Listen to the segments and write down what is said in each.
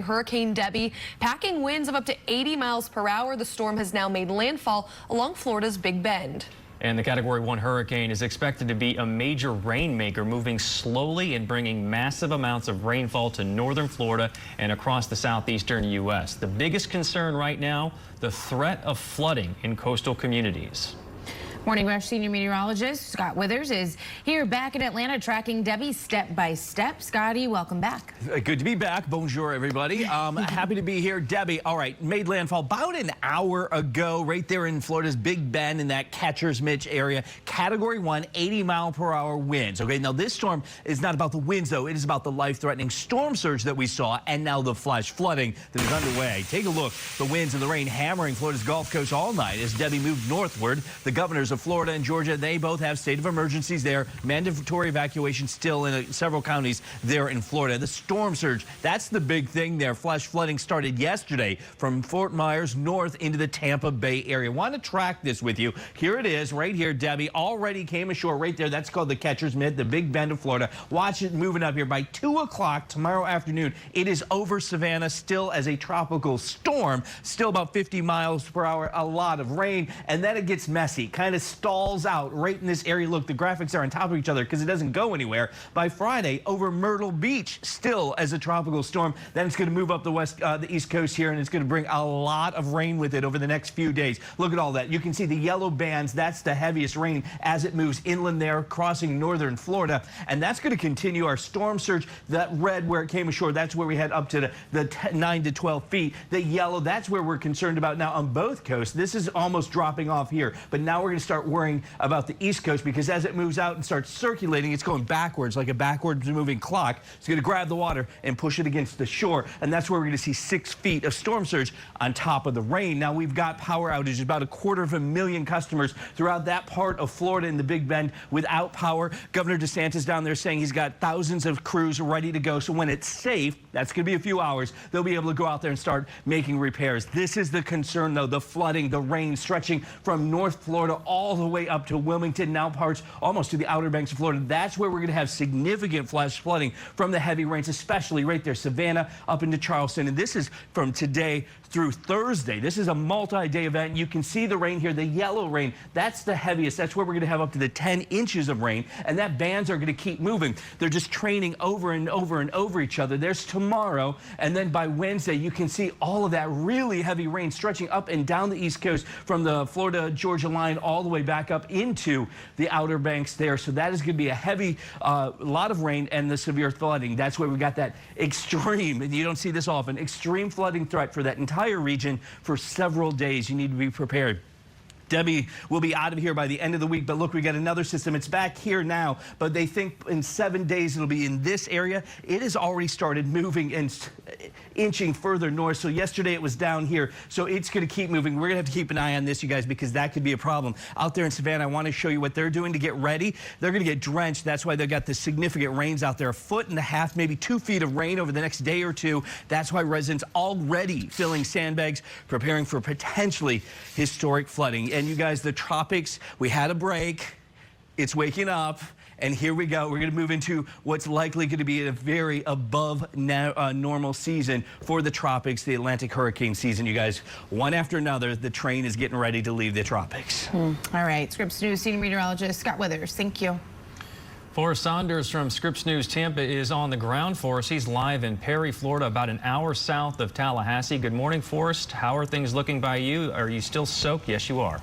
Hurricane Debby, packing winds of up to 80 miles per hour. The storm has now made landfall along Florida's Big Bend. And the Category 1 hurricane is expected to be a major rainmaker, moving slowly and bringing massive amounts of rainfall to northern Florida and across the southeastern U.S. The biggest concern right now, the threat of flooding in coastal communities. Morning Rush senior meteorologist Scott Withers is here back in Atlanta tracking Debby step by step. Scotty, welcome back. Good to be back. Bonjour, everybody. Happy to be here. Debby, all right, made landfall about an hour ago right there in Florida's Big Bend in that Catcher's Mitch area. Category 1, 80-mile-per-hour winds. Okay, now this storm is not about the winds, though. It is about the life-threatening storm surge that we saw and now the flash flooding that is underway. Take a look. The winds and the rain hammering Florida's Gulf Coast all night as Debby moved northward. The governors of Florida and Georgia, they both have state of emergencies there. Mandatory evacuation still in several counties there in Florida. The storm surge, that's the big thing there. Flash flooding started yesterday from Fort Myers north into the Tampa Bay area. Want to track this with you. Here it is right here, Debby. Already came ashore right there. That's called the Catcher's Mitt, the Big Bend of Florida. Watch it moving up here. By 2 o'clock tomorrow afternoon, it is over Savannah, still as a tropical storm, still about 50 miles per hour, a lot of rain, and then it gets messy, kind of stalls out right in this area. Look, the graphics are on top of each other because it doesn't go anywhere. By Friday, over Myrtle Beach, still as a tropical storm. Then it's going to move up the East Coast here, and it's going to bring a lot of rain with it over the next few days. Look at all that. You can see the yellow bands. That's the heaviest rain as it moves inland there, crossing northern Florida, and that's going to continue our storm surge. That red where it came ashore, that's where we had up to the 9 to 12 feet. The yellow, that's where we're concerned about now on both coasts. This is almost dropping off here, but now we're going to start worrying about the East Coast because as it moves out and starts circulating, it's going backwards like a backwards moving clock. It's going to grab the water and push it against the shore, and that's where we're going to see 6 feet of storm surge on top of the rain. Now we've got power outages, about 250,000 customers throughout that part of Florida in the Big Bend without power. Governor DeSantis down there saying he's got thousands of crews ready to go, so when it's safe, that's going to be a few hours, they'll be able to go out there and start making repairs. This is the concern, though, the flooding, the rain stretching from North Florida all the way up to Wilmington, now parts almost to the Outer Banks of Florida. That's where we're going to have significant flash flooding from the heavy rains, especially right there, Savannah up into Charleston. And this is from today through Thursday. This is a multi-day event. You can see the rain here, the yellow rain. That's the heaviest. That's where we're going to have up to the 10 inches of rain, and that bands are going to keep moving. They're just training over and over and over each other. There's tomorrow, and then by Wednesday, you can see all of that really heavy rain stretching up and down the East Coast from the Florida-Georgia line all the way back up into the Outer Banks there. So that is going to be a heavy lot of rain and the severe flooding. That's where we got that extreme, and you don't see this often, extreme flooding threat for that entire region for several days. You need to be prepared. Debby will be out of here by the end of the week, but look, we got another system. It's back here now, but they think in 7 days it'll be in this area. It has already started moving and inching further north. So yesterday it was down here, so it's going to keep moving. We're going to have to keep an eye on this, you guys, because that could be a problem. Out there in Savannah, I want to show you what they're doing to get ready. They're going to get drenched. That's why they've got the significant rains out there, 1.5 feet, maybe 2 feet of rain over the next day or two. That's why residents already filling sandbags, preparing for potentially historic flooding. And you guys, the tropics, we had a break. It's waking up. And here we go. We're going to move into what's likely going to be a very above normal season for the tropics, the Atlantic hurricane season. You guys, one after another, the train is getting ready to leave the tropics. All right. Scripps News senior meteorologist Scott Withers. Thank you. Forrest Saunders from Scripps News Tampa is on the ground for us. He's live in Perry, Florida, about an hour south of Tallahassee. Good morning, Forrest. How are things looking by you? Are you still soaked? Yes, you are.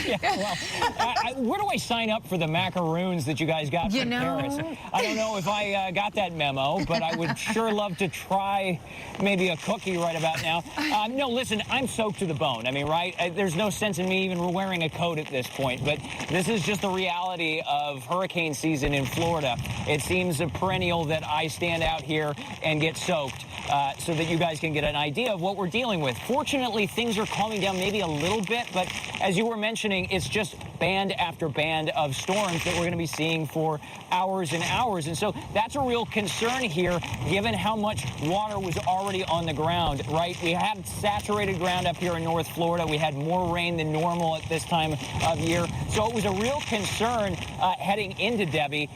Yeah, well, where do I sign up for the macaroons that you guys got from Paris? I don't know if I got that memo, but I would sure love to try maybe a cookie right about now. No, listen, I'm soaked to the bone. I mean, right? There's no sense in me even wearing a coat at this point, but this is just the reality of hurricane season in Florida. It seems a perennial that I stand out here and get soaked so that you guys can get an idea of what we're dealing with. Fortunately, things are calming down maybe a little bit, but as you were mentioning, it's just band after band of storms that we're going to be seeing for hours and hours. And so that's a real concern here, given how much water was already on the ground, right? We had saturated ground up here in North Florida. We had more rain than normal at this time of year. So it was a real concern heading into Debby.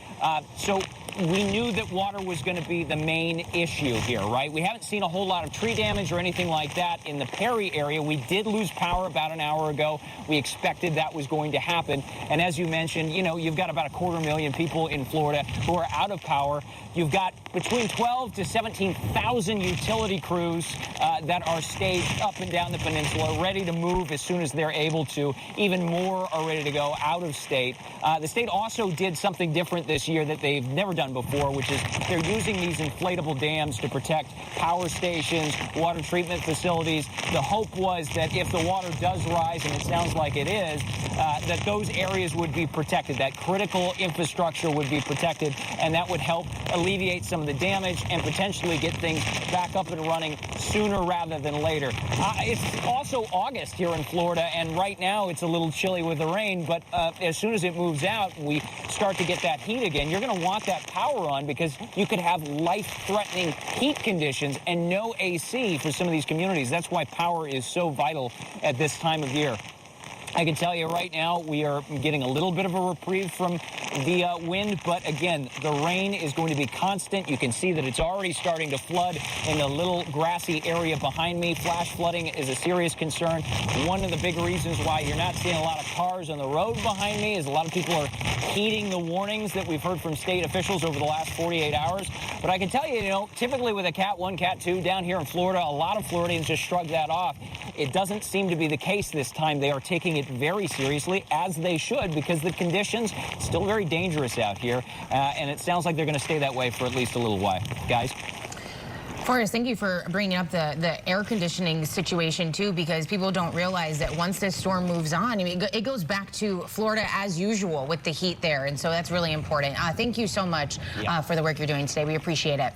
So we knew that water was going to be the main issue here, right? We haven't seen a whole lot of tree damage or anything like that in the Perry area. We did lose power about an hour ago. We expected that was going to happen. And as you mentioned, you know, you've got about 250,000 people in Florida who are out of power. You've got between 12 to 17,000 utility crews that are staged up and down the peninsula, ready to move as soon as they're able to. Even more are ready to go out of state. The state also did something different this year that they've never done before, which is they're using these inflatable dams to protect power stations, water treatment facilities. The hope was that if the water does rise, and it sounds like it is, that those areas would be protected, that critical infrastructure would be protected, and that would help alleviate some of the damage and potentially get things back up and running sooner rather than later. It's also August here in Florida, and right now it's a little chilly with the rain, but as soon as it moves out, we start to get that heat again. You're going to want that power on because you could have life-threatening heat conditions and no AC for some of these communities. That's why power is so vital at this time of year. I can tell you right now, we are getting a little bit of a reprieve from the wind, but again, the rain is going to be constant. You can see that it's already starting to flood in the little grassy area behind me. Flash flooding is a serious concern. One of the big reasons why you're not seeing a lot of cars on the road behind me is a lot of people are heeding the warnings that we've heard from state officials over the last 48 hours. But I can tell you, you know, typically with a Cat 1, Cat 2 down here in Florida, a lot of Floridians just shrug that off. It doesn't seem to be the case this time. They are taking it very seriously, as they should, because the conditions still very dangerous out here, and it sounds like they're going to stay that way for at least a little while. Guys? Forrest, thank you for bringing up the air conditioning situation, too, because people don't realize that once this storm moves on, I mean, it goes back to Florida as usual with the heat there, and so that's really important. Thank you so much for the work you're doing today. We appreciate it.